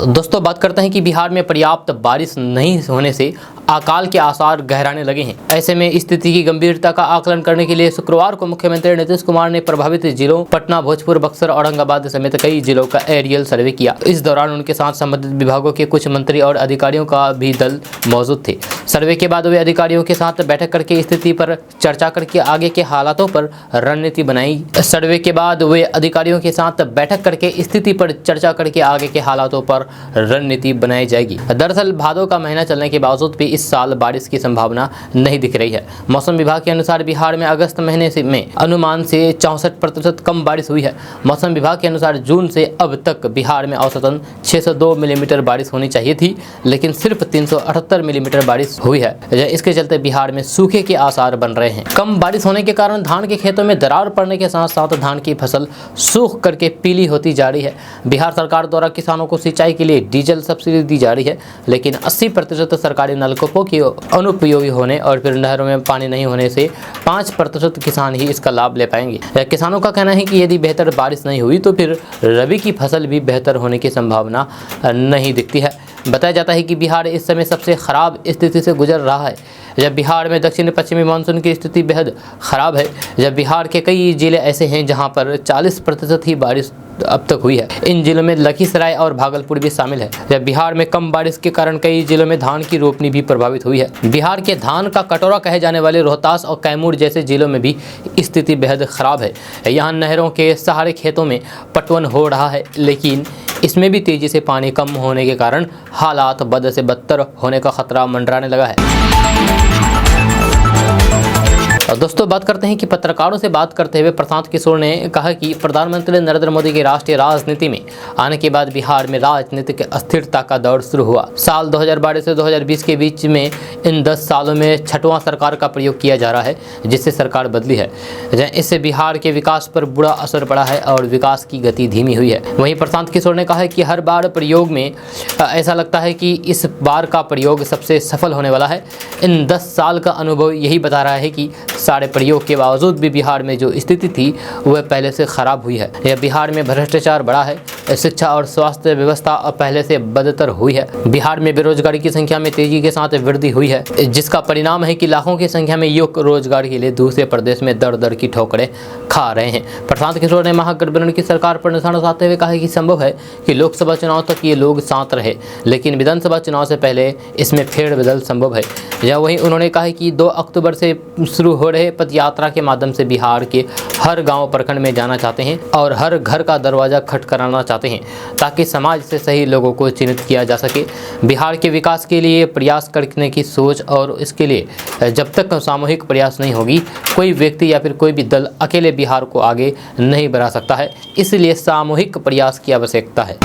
दोस्तों, बात करते हैं कि बिहार में पर्याप्त बारिश नहीं होने से अकाल के आसार गहराने लगे हैं। ऐसे में स्थिति की गंभीरता का आकलन करने के लिए शुक्रवार को मुख्यमंत्री नीतीश कुमार ने प्रभावित जिलों पटना, भोजपुर, बक्सर, औरंगाबाद समेत कई जिलों का एरियल सर्वे किया। इस दौरान उनके साथ संबंधित विभागों के कुछ मंत्री और अधिकारियों का भी दल मौजूद थे। सर्वे के बाद वे अधिकारियों के साथ बैठक करके स्थिति पर चर्चा करके आगे के हालातों पर रणनीति बनाई। सर्वे के बाद वे अधिकारियों के साथ बैठक करके स्थिति पर चर्चा करके आगे के हालातों पर रणनीति बनाई जाएगी। दरअसल भादों का महीना चलने के बावजूद भी इस साल बारिश की संभावना नहीं दिख रही है। मौसम विभाग के अनुसार बिहार में अगस्त महीने में अनुमान से 64% कम बारिश हुई है। मौसम विभाग के अनुसार जून से अब तक बिहार में औसतन 602 मिलीमीटर बारिश होनी चाहिए थी, लेकिन सिर्फ 378 मिलीमीटर बारिश हुई है। इसके चलते बिहार में सूखे के आसार बन रहे हैं। कम बारिश होने के कारण धान के खेतों में दरार पड़ने के साथ साथ धान की फसल सूख करके पीली होती जा रही है। बिहार सरकार द्वारा किसानों को सिंचाई के लिए डीजल सब्सिडी दी जा रही है, लेकिन 80% सरकारी नलकूपों की अनुपयोगी होने और फिर नहरों में पानी नहीं होने से 5% किसान ही इसका लाभ ले पाएंगे। किसानों का कहना है कि यदि बेहतर बारिश नहीं हुई तो फिर रबी की फसल भी बेहतर होने की संभावना नहीं दिखती है। बताया जाता है कि बिहार इस समय सबसे खराब स्थिति से गुजर रहा है। जब बिहार में दक्षिण पश्चिमी मानसून की स्थिति बेहद खराब है, जब बिहार के कई जिले ऐसे हैं जहां पर 40% ही बारिश अब तक हुई है। इन जिलों में लखीसराय और भागलपुर भी शामिल है। जब बिहार में कम बारिश के कारण कई जिलों में धान की रोपनी भी प्रभावित हुई है। बिहार के धान का कटोरा कहे जाने वाले रोहतास और कैमूर जैसे जिलों में भी स्थिति बेहद खराब है। यहाँ नहरों के सहारे खेतों में पटवन हो रहा है, लेकिन इसमें भी तेजी से पानी कम होने के कारण हालात बद से बदतर होने का खतरा मंडराने लगा है। दोस्तों बात करते हैं कि पत्रकारों से बात करते हुए प्रशांत किशोर ने कहा कि प्रधानमंत्री नरेंद्र मोदी की राष्ट्रीय राजनीति में आने के बाद बिहार में राजनीतिक अस्थिरता का दौर शुरू हुआ। साल 2012 से 2020 के बीच में इन 10 सालों में छठवां सरकार का प्रयोग किया जा रहा है, जिससे सरकार बदली है। इससे बिहार के विकास पर बुरा असर पड़ा है और विकास की गति धीमी हुई है। वहीं प्रशांत किशोर ने कहा है कि हर बार प्रयोग में ऐसा लगता है कि इस बार का प्रयोग सबसे सफल होने वाला है। इन 10 साल का अनुभव यही बता रहा है कि सारे प्रयोग के बावजूद भी बिहार में जो स्थिति थी वह पहले से खराब हुई है। यह बिहार में भ्रष्टाचार बढ़ा है, शिक्षा और स्वास्थ्य व्यवस्था पहले से बदतर हुई है। बिहार में बेरोजगारी की संख्या में तेजी के साथ वृद्धि हुई है, जिसका परिणाम है कि लाखों की संख्या में युवक रोजगार के लिए दूसरे प्रदेश में दर दर की ठोकरें खा रहे हैं। प्रशांत किशोर ने महागठबंधन की सरकार पर निशाना साधते हुए कहा कि संभव है कि लोकसभा चुनाव तक ये लोग साथ रहे, लेकिन विधानसभा चुनाव से पहले इसमें फेरबदल संभव है। या वहीं उन्होंने कहा कि 2 अक्टूबर से शुरू हो रहे पद यात्रा के माध्यम से बिहार के हर गांव प्रखंड में जाना चाहते हैं और हर घर का दरवाजा खटखटाना चाहते हैं, ताकि समाज से सही लोगों को चिन्हित किया जा सके। बिहार के विकास के लिए प्रयास करने की सोच, और इसके लिए जब तक सामूहिक प्रयास नहीं होगी, कोई व्यक्ति या फिर कोई भी दल अकेले बिहार को आगे नहीं बढ़ा सकता है। इसलिए सामूहिक प्रयास की आवश्यकता है।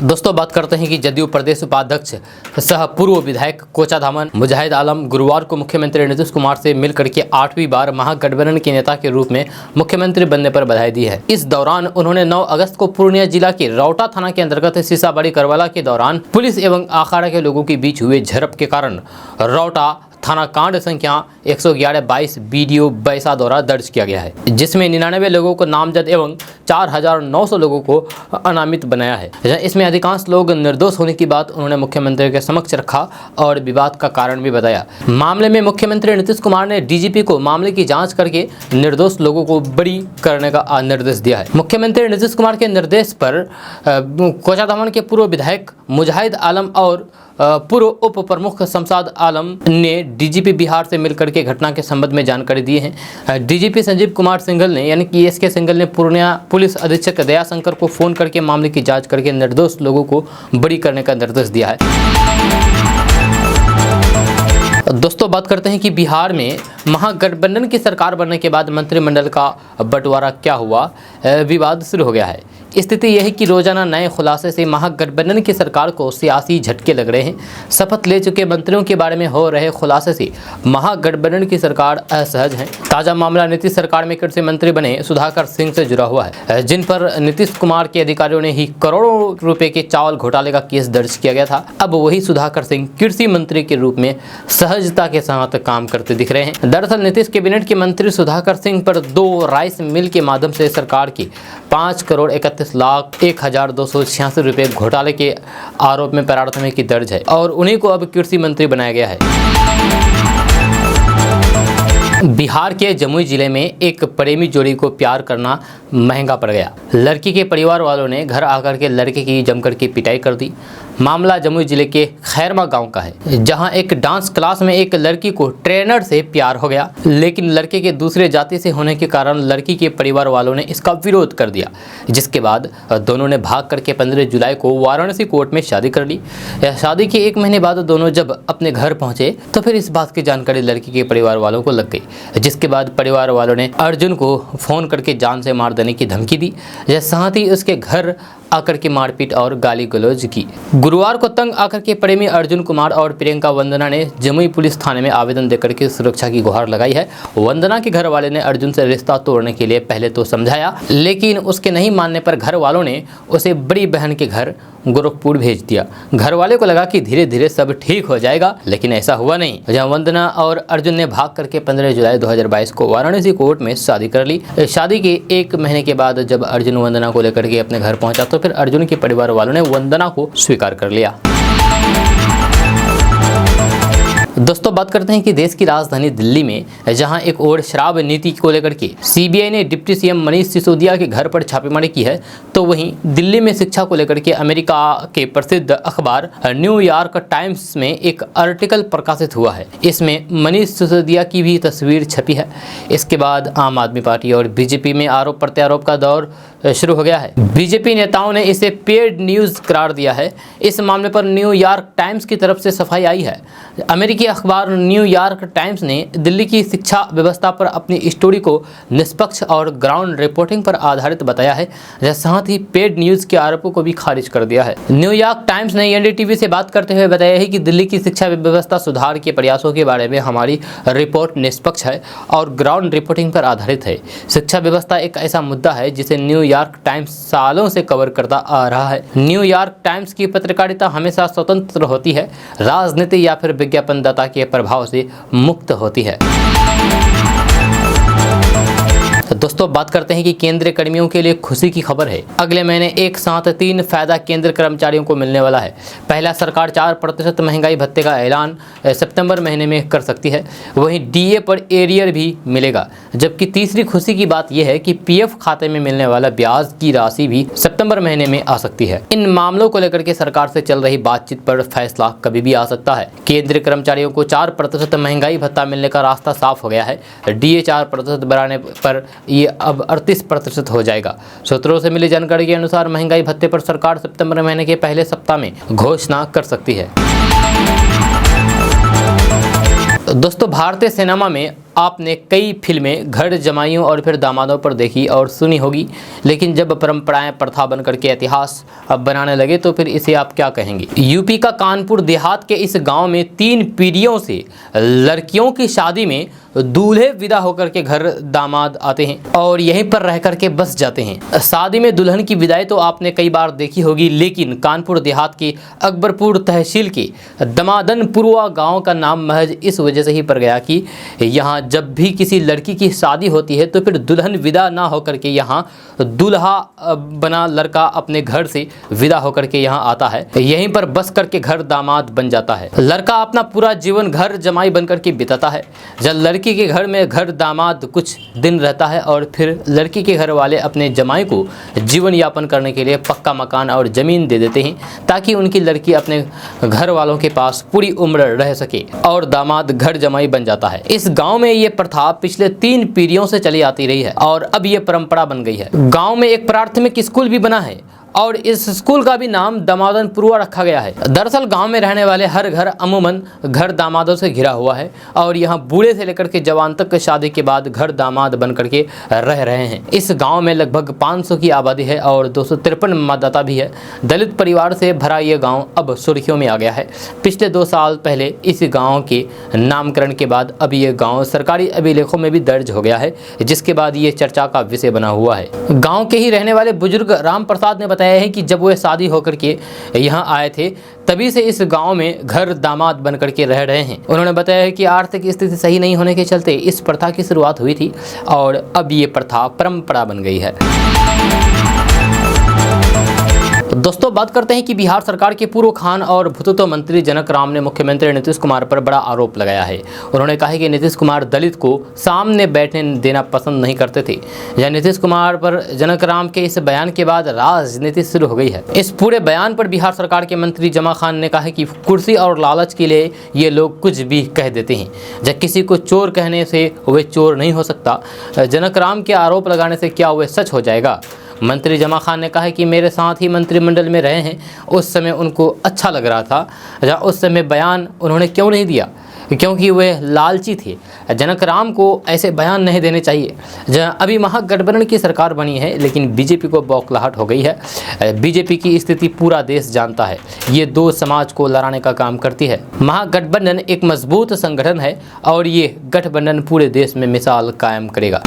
दोस्तों बात करते हैं कि जदयू प्रदेश उपाध्यक्ष सह पूर्व विधायक कोचाधामन मुजाहिद आलम गुरुवार को मुख्यमंत्री नीतीश कुमार से मिलकर के 8वीं बार महागठबंधन के नेता के रूप में मुख्यमंत्री बनने पर बधाई दी है। इस दौरान उन्होंने 9 अगस्त को पूर्णिया जिला के रौटा थाना के अंतर्गत सीसाबाड़ी करवाला के दौरान पुलिस एवं अखाड़ा के लोगों के बीच हुए झड़प के कारण रौटा थाना कांड संख्या 111/22 बीडीओ बैसा द्वारा दर्ज किया गया है, जिसमें 99 लोगों को नामजद एवं 4900 लोगों को अनामित बनाया है। इसमें अधिकांश लोग निर्दोष होने की बात उन्होंने मुख्यमंत्री के समक्ष रखा और विवाद का कारण भी बताया। मामले में मुख्यमंत्री नीतीश कुमार ने डीजीपी को मामले की जांच करके निर्दोष लोगों को बरी करने का निर्देश दिया है। मुख्यमंत्री नीतीश कुमार के निर्देश पर कोचाधामन के पूर्व विधायक मुजाहिद आलम और पूर्व उप प्रमुख शमशाद आलम ने डीजीपी बिहार से मिलकर के घटना के संबंध में जानकारी दी है। डीजीपी संजीव कुमार सिंघल ने यानी कि एसके सिंघल ने पूर्णिया पुलिस अधीक्षक दयाशंकर को फोन करके मामले की जांच करके निर्दोष लोगों को बरी करने का निर्देश दिया है। दोस्तों बात करते हैं कि बिहार में महागठबंधन की सरकार बनने के बाद मंत्रिमंडल का बंटवारा क्या हुआ, विवाद शुरू हो गया है। स्थिति यह है कि रोजाना नए खुलासे से महागठबंधन की सरकार को सियासी झटके लग रहे हैं। शपथ ले चुके मंत्रियों के बारे में हो रहे खुलासे से महागठबंधन की सरकार असहज है। ताजा मामला नीतीश सरकार में कृषि मंत्री बने सुधाकर सिंह से जुड़ा हुआ है, जिन पर नीतीश कुमार के अधिकारियों ने ही करोड़ों रुपए के चावल घोटाले का केस दर्ज किया गया था। अब वही सुधाकर सिंह कृषि मंत्री के रूप में सहजता के साथ काम करते दिख रहे हैं। दरअसल नीतीश कैबिनेट के मंत्री सुधाकर सिंह पर 2 राइस मिल के माध्यम से सरकार की 5,31,01,286 रुपए घोटाले के आरोप में प्राथमिकी दर्ज है और उन्हीं को अब कृषि मंत्री बनाया गया है। बिहार के जमुई जिले में एक प्रेमी जोड़ी को प्यार करना महंगा पड़ गया। लड़की के परिवार वालों ने घर आकर के लड़के की जमकर की पिटाई कर दी। मामला जमुई जिले के खैरमा गांव का है, जहां एक डांस क्लास में एक लड़की को ट्रेनर से प्यार हो गया, लेकिन लड़के के दूसरे जाति से होने के कारण लड़की के परिवार वालों ने इसका विरोध कर दिया, जिसके बाद दोनों ने भाग करके 15 जुलाई को वाराणसी कोर्ट में शादी कर ली। शादी के 1 महीने बाद दोनों जब अपने घर पहुंचे तो फिर इस बात की जानकारी लड़की के परिवार वालों को लग गई, जिसके बाद परिवार वालों ने अर्जुन को फोन करके जान से मार देने की धमकी दी। साथ ही उसके घर आकर के मारपीट और गाली गलौज की। गुरुवार को तंग आकर के प्रेमी अर्जुन कुमार और प्रियंका वंदना ने जमुई पुलिस थाने में आवेदन देकर के सुरक्षा की गुहार लगाई है। वंदना के घर वाले ने अर्जुन से रिश्ता तोड़ने के लिए पहले तो समझाया, लेकिन उसके नहीं मानने पर घर वालों ने उसे बड़ी बहन के घर गोरखपुर भेज दिया। घर वाले को लगा कि धीरे धीरे सब ठीक हो जाएगा, लेकिन ऐसा हुआ नहीं। जहां वंदना और अर्जुन ने भाग करके 15 जुलाई 2022 को वाराणसी कोर्ट में शादी कर ली। शादी के 1 महीने के बाद जब अर्जुन वंदना को लेकर के अपने घर पहुंचा तो फिर अर्जुन के परिवार वालों ने वंदना को स्वीकार कर लिया। दोस्तों बात करते हैं कि देश की राजधानी दिल्ली में जहां एक और शराब नीति को लेकर के सीबीआई ने डिप्टी सीएम मनीष सिसोदिया के घर पर छापेमारी की है, तो वहीं दिल्ली में शिक्षा को लेकर के अमेरिका के प्रसिद्ध अखबार न्यूयॉर्क टाइम्स में एक आर्टिकल प्रकाशित हुआ है। इसमें मनीष सिसोदिया की भी तस्वीर छपी है। इसके बाद आम आदमी पार्टी और बीजेपी में आरोप प्रत्यारोप का दौर शुरू हो गया है। बीजेपी नेताओं ने इसे पेड न्यूज करार दिया है। इस मामले पर न्यूयॉर्क टाइम्स की तरफ से सफाई आई है। अमेरिकी अमेरिकी अखबार न्यूयॉर्क टाइम्स ने दिल्ली की शिक्षा व्यवस्था पर अपनी स्टोरी को निष्पक्ष और ग्राउंड रिपोर्टिंग पर आधारित बताया है, साथ ही पेड न्यूज के आरोपों को भी खारिज कर दिया है। न्यूयॉर्क टाइम्स ने एनडीटीवी से बात करते हुए बताया है कि दिल्ली की शिक्षा व्यवस्था सुधार के प्रयासों के बारे में हमारी रिपोर्ट निष्पक्ष है और ग्राउंड रिपोर्टिंग पर आधारित है। शिक्षा व्यवस्था एक ऐसा मुद्दा है जिसे न्यूयॉर्क टाइम्स सालों से कवर करता आ रहा है। न्यूयॉर्क टाइम्स की पत्रकारिता हमेशा स्वतंत्र होती है, राजनीति या फिर विज्ञापनदाता के प्रभाव से मुक्त होती है। दोस्तों बात करते हैं कि केंद्रीय कर्मियों के लिए खुशी की खबर है। अगले महीने एक साथ 3 फायदा केंद्र कर्मचारियों को मिलने वाला है। पहला, सरकार 4% महंगाई भत्ते का ऐलान सितंबर महीने में कर सकती है। वहीं डीए पर एरियर भी मिलेगा। जबकि तीसरी खुशी की बात यह है कि पीएफ खाते में मिलने वाला ब्याज की राशि भी सितंबर महीने में आ सकती है। इन मामलों को लेकर के सरकार से चल रही बातचीत पर फैसला कभी भी आ सकता है। केंद्रीय कर्मचारियों को 4% महंगाई भत्ता मिलने का रास्ता साफ हो गया है। डीए 4% बढ़ाने पर ये अब 38% हो जाएगा। सूत्रों से मिली जानकारी के अनुसार महंगाई भत्ते पर सरकार सितंबर महीने के पहले सप्ताह में घोषणा कर सकती है। दोस्तों भारतीय सिनेमा में आपने कई फिल्में घर जमाइयों और फिर दामादों पर देखी और सुनी होगी, लेकिन जब परंपराएं प्रथा बनकर के इतिहास अब बनाने लगे तो फिर इसे आप क्या कहेंगे। यूपी का कानपुर देहात के इस गांव में 3 पीढ़ियों से लड़कियों की शादी में दूल्हे विदा होकर के घर दामाद आते हैं और यहीं पर रह करके बस जाते हैं। शादी में दुल्हन की विदाई तो आपने कई बार देखी होगी, लेकिन कानपुर देहात के अकबरपुर तहसील के दमादनपुरवा गांव का नाम महज इस वजह से ही पड़ गया कि यहाँ जब भी किसी लड़की की शादी होती है तो फिर दुल्हन विदा ना होकर के यहाँ दूल्हा बना लड़का अपने घर से विदा होकर के यहाँ आता है। यहीं पर बस करके घर दामाद बन जाता है। लड़का अपना पूरा जीवन घर जमाई बनकर के बिताता है। जब लड़की के घर में घर दामाद कुछ दिन रहता है और फिर लड़की के घर वाले अपने जमाई को जीवन यापन करने के लिए पक्का मकान और ज़मीन दे देते हैं ताकि उनकी लड़की अपने घर वालों के पास पूरी उम्र रह सके और दामाद घर जमाई बन जाता है। इस गांव में ये प्रथा पिछले 3 पीढ़ियों से चली आती रही है और अब ये परंपरा बन गई है। गांव में एक प्राथमिक स्कूल भी बना है और इस स्कूल का भी नाम दमादनपुरवा रखा गया है। दरअसल गांव में रहने वाले हर घर अमूमन घर दामादों से घिरा हुआ है और यहां बूढ़े से लेकर के जवान तक शादी के बाद घर दामाद बन करके रह रहे हैं। इस गांव में लगभग 500 की आबादी है और 253 मतदाता भी है। दलित परिवार से भरा ये गाँव अब सुर्खियों में आ गया है। पिछले 2 साल पहले इस गाँव के नामकरण के बाद अब ये गाँव सरकारी अभिलेखों में भी दर्ज हो गया है, जिसके बाद ये चर्चा का विषय बना हुआ है। गाँव के ही रहने वाले बुजुर्ग राम प्रसाद ने बताया है कि जब वे शादी होकर के यहाँ आए थे तभी से इस गांव में घर दामाद बन करके रह रहे हैं। उन्होंने बताया है कि आर्थिक स्थिति सही नहीं होने के चलते इस प्रथा की शुरुआत हुई थी और अब ये प्रथा परंपरा बन गई है। दोस्तों बात करते हैं कि बिहार सरकार के पूर्व खान और भूतत्व मंत्री जनक राम ने मुख्यमंत्री नीतीश कुमार पर बड़ा आरोप लगाया है। उन्होंने कहा है कि नीतीश कुमार दलित को सामने बैठने देना पसंद नहीं करते थे। यह नीतीश कुमार पर जनक राम के इस बयान के बाद राजनीति शुरू हो गई है। इस पूरे बयान पर बिहार सरकार के मंत्री जमा खान ने कहा है कि कुर्सी और लालच के लिए ये लोग कुछ भी कह देते हैं। जब किसी को चोर कहने से वे चोर नहीं हो सकता। जनक राम के आरोप लगाने से क्या वे सच हो जाएगा। मंत्री जमा खान ने कहा है कि मेरे साथ ही मंत्रिमंडल में रहे हैं, उस समय उनको अच्छा लग रहा था। उस समय बयान उन्होंने क्यों नहीं दिया, क्योंकि वे लालची थे। जनक राम को ऐसे बयान नहीं देने चाहिए। अभी महागठबंधन की सरकार बनी है लेकिन बीजेपी को बौखलाहट हो गई है। बीजेपी की स्थिति पूरा देश जानता है। ये 2 समाज को लड़ाने का काम करती है। महागठबंधन एक मजबूत संगठन है और ये गठबंधन पूरे देश में मिसाल कायम करेगा।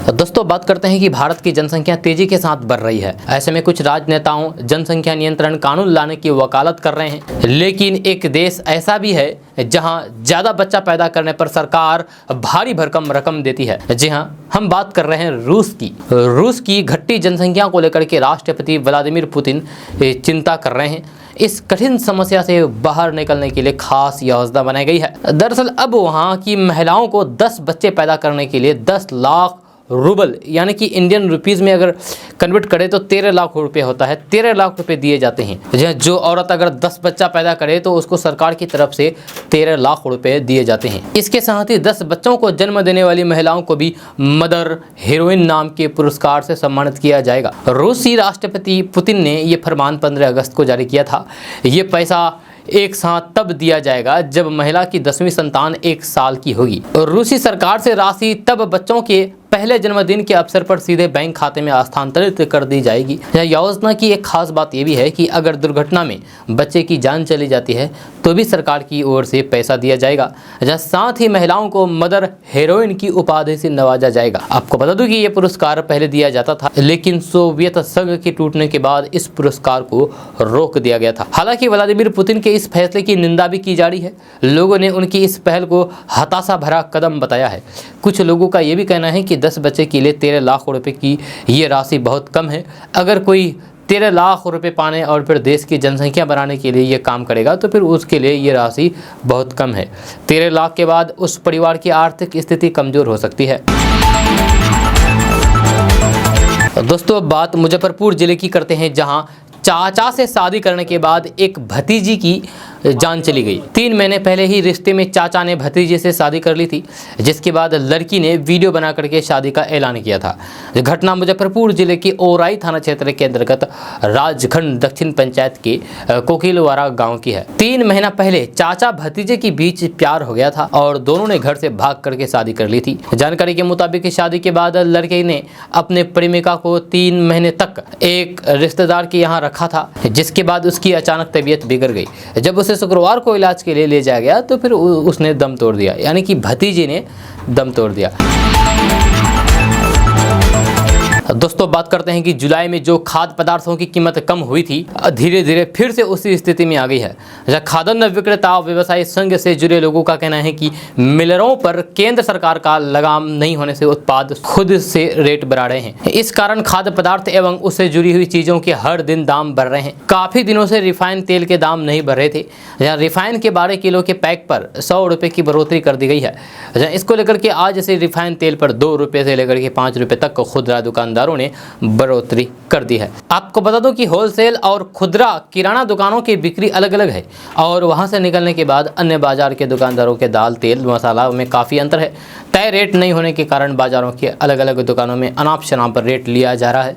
दोस्तों बात करते हैं कि भारत की जनसंख्या तेजी के साथ बढ़ रही है। ऐसे में कुछ राजनेताओं जनसंख्या नियंत्रण कानून लाने की वकालत कर रहे हैं, लेकिन एक देश ऐसा भी है जहां ज्यादा बच्चा पैदा करने पर सरकार भारी भरकम रकम देती है। जी हां, हम बात कर रहे हैं रूस की। रूस की घटती जनसंख्या को लेकर के राष्ट्रपति व्लादिमीर पुतिन चिंता कर रहे हैं। इस कठिन समस्या से बाहर निकलने के लिए खास योजना बनाई गई है। दरअसल अब वहां की महिलाओं को 10 बच्चे पैदा करने के लिए 10 लाख रूबल यानी कि इंडियन रुपीज़ में अगर कन्वर्ट करें तो 13 लाख रुपए होता है। 13 लाख रुपए दिए जाते हैं। जो औरत अगर 10 बच्चा पैदा करे तो उसको सरकार की तरफ से 13 लाख रुपए दिए जाते हैं। इसके साथ ही 10 बच्चों को जन्म देने वाली महिलाओं को भी मदर हीरोइन नाम के पुरस्कार से सम्मानित किया जाएगा। रूसी राष्ट्रपति पुतिन ने ये फरमान 15 अगस्त को जारी किया था। ये पैसा एक साथ तब दिया जाएगा जब महिला की 10वीं संतान 1 साल की होगी। और रूसी सरकार से राशि तब बच्चों के पहले जन्मदिन के अवसर पर सीधे बैंक खाते में हस्तांतरित कर दी जाएगी। यह योजना की एक खास बात यह भी है कि अगर दुर्घटना में बच्चे की जान चली जाती है तो भी सरकार की ओर से पैसा दिया जाएगा। साथ ही महिलाओं को मदर हेरोइन की उपाधि से नवाजा जाएगा। आपको बता दूं कि यह पुरस्कार पहले दिया जाता था, लेकिन सोवियत संघ के टूटने के बाद इस पुरस्कार को रोक दिया गया था। हालांकि व्लादिमीर पुतिन के इस फैसले की निंदा भी की जा रही है। लोगों ने उनकी इस पहल को हताशा भरा कदम बताया है। कुछ लोगों का यह भी कहना है कि 10 बच्चे के लिए 13 लाख रुपए की ये राशि बहुत कम है। अगर कोई 13 लाख रुपए पाने और फिर देश की जनसंख्या बढ़ाने के लिए ये काम करेगा तो फिर उसके लिए ये राशि बहुत कम है। 13 लाख के बाद उस परिवार की आर्थिक स्थिति कमज़ोर हो सकती है। दोस्तों, अब बात मुजफ्फरपुर जिले की करते हैं, जहां चाचा से शादी करने के बाद एक भतीजी की जान चली गई। 3 महीने पहले ही रिश्ते में चाचा ने भतीजे से शादी कर ली थी, जिसके बाद लड़की ने वीडियो बना करके शादी का ऐलान किया था। घटना मुजफ्फरपुर जिले के ओराई थाना क्षेत्र के अंतर्गत राजखंड दक्षिण पंचायत के कोकिलवाड़ा गांव की है। 3 महीना पहले चाचा भतीजे के बीच प्यार हो गया था और दोनों ने घर से भाग करके शादी कर ली थी। जानकारी के मुताबिक शादी के बाद लड़के ने अपने प्रेमिका को 3 महीने तक एक रिश्तेदार के यहाँ रखा था, जिसके बाद उसकी अचानक तबीयत बिगड़ गई। जब उसे शुक्रवार को इलाज के लिए ले जाया गया तो फिर उसने दम तोड़ दिया, यानी कि भतीजे ने दम तोड़ दिया। दोस्तों, बात करते हैं कि जुलाई में जो खाद्य पदार्थों की कीमत कम हुई थी, धीरे धीरे फिर से उसी स्थिति में आ गई है। खाद्यान्न विक्रेता व्यवसायी संघ से जुड़े लोगों का कहना है कि मिलरों पर केंद्र सरकार का लगाम नहीं होने से उत्पाद खुद से रेट बढ़ा रहे हैं। इस कारण खाद्य पदार्थ एवं उससे जुड़ी हुई चीजों के हर दिन दाम बढ़ रहे हैं। काफी दिनों से रिफाइंड तेल के दाम नहीं बढ़ रहे थे, जहाँ रिफाइंड के 12 किलो के पैक पर 100 रुपये की बढ़ोतरी कर दी गई है। इसको लेकर के आज से रिफाइंड तेल पर 2 रुपये से लेकर के 5 रुपये तक खुदरा दुकानदारों ने बढ़ोतरी कर दी है। आपको बता दो कि होलसेल और खुदरा किराना दुकानों की बिक्री अलग अलग है और वहां से निकलने के बाद अन्य बाजार के दुकानदारों के दाल, तेल, मसाला में काफ़ी अंतर है। तय रेट नहीं होने के कारण बाजारों के अलग अलग दुकानों में अनाप शनाप पर रेट लिया जा रहा है।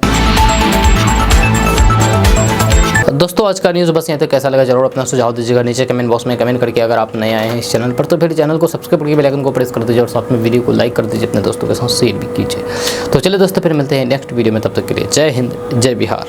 दोस्तों, आज का न्यूज़ बस यहाँ तक। कैसा लगा जरूर अपना सुझाव दीजिएगा नीचे कमेंट बॉक्स में कमेंट करके। अगर आप नए आए हैं इस चैनल पर तो फिर चैनल को सब्सक्राइब करके बेल आइकन को प्रेस कर दीजिए और साथ में वीडियो को लाइक कर दीजिए, अपने दोस्तों के साथ शेयर भी कीजिए। तो चलिए दोस्तों, फिर मिलते हैं नेक्स्ट वीडियो में। तब तक के लिए जय हिंद, जय बिहार।